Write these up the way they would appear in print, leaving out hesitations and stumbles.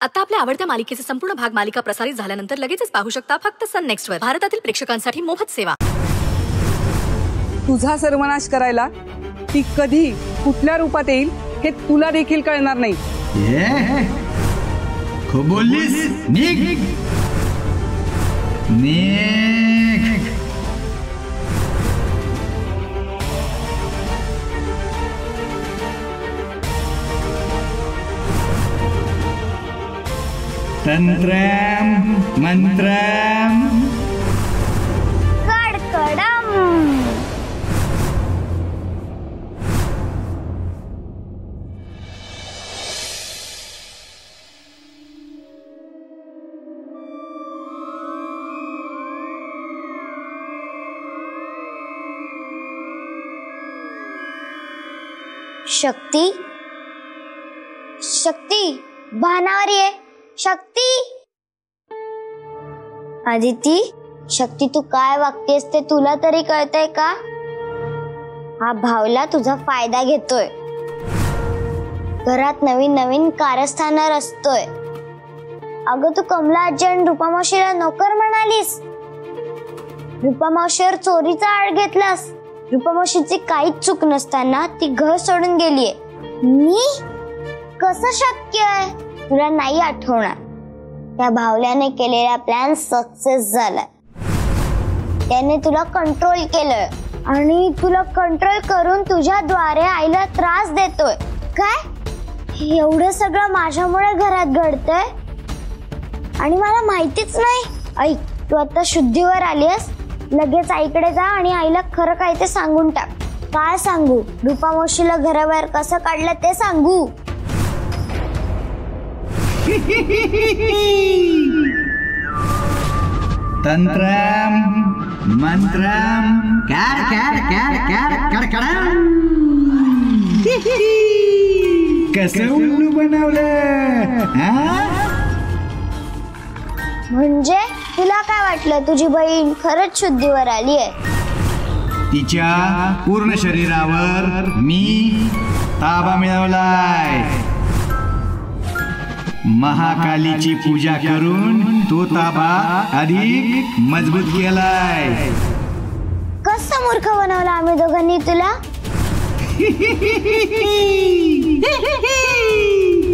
आता आपल्या आवडत्या मालिकेचे संपूर्ण भाग मालिका प्रसारित झाल्यानंतर लगेचच पाहू शकता फक्त सन नेक्स्ट वर. भारतातील प्रेक्षकांसाठी मोफत सेवा. तुझा सर्वनाश करायला ती कधी कुठल्या रूपात येईल हे तुला देखील कळणार नाही. खूप बोललीस. निघ निघ. तंत्रम मंत्रम कडकडम. शक्ती शक्ती भानावर ये. शक्ती. आदिती, शक्ती तू काय वागतेस ते तुला तरी कळतंय का? हा भावला तुझा फायदा घेतोय. घरात नवीन नवीन कारस्थानं रचतोय. अगं तू कमला आजी आणि रूपा मावशीला नोकर म्हणालीस. रूपा मावशीवर चोरीचा आळ घेतलास. रूपा मावशीची काहीच चूक नसताना ती घर सोडून गेलीये. मी कसं शक्य आहे? तुला नाही आठवणार. त्या भावल्याने केलेला प्लॅन सक्सेस झालाय. त्याने तुला कंट्रोल केलंय आणि तुला कंट्रोल करून तुझ्याद्वारे आईला त्रास देतोय. काय एवढं सगळं माझ्यामुळे घरात घडतंय आणि मला माहितीच नाही. ऐक, तू आता शुद्धीवर आलीस. लगेच आईकडे जा आणि आईला खरं काय ते सांगून टाक. काय सांगू? रूपा मावशीला घराबाहेर कसं काढलं ते सांगू. तंत्रम मंत्रम कर कर कर कर कडकडम. कसं उल्लू बनवलं? म्हणजे तुला काय वाटलं तुझी बहीण खरंच शुद्धीवर आली आहे? तिच्या पूर्ण शरीरावर मी ताबा मिळवलाय. महाकालीची पूजा करून तो ताबा अधिक मजबूत केलाय. कसं मूर्ख बनवलं आम्ही दोघांनी तुला?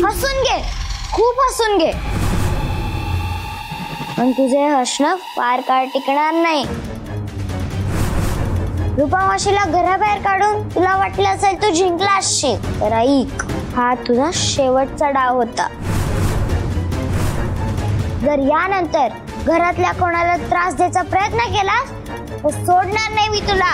हसून घे, खूप हसून घे. पण तुझे हसणं फार काळ टिकणार नाही. रूपा मावशीला घराबाहेर काढून तुला वाटलं असेल तू जिंकला असशील. तर ऐक, हा तुझा शेवटचा डाव होता. जर यानंतर घरातल्या कोणाला त्रास द्यायचा प्रयत्न केला तर सोडणार नाही मी तुला.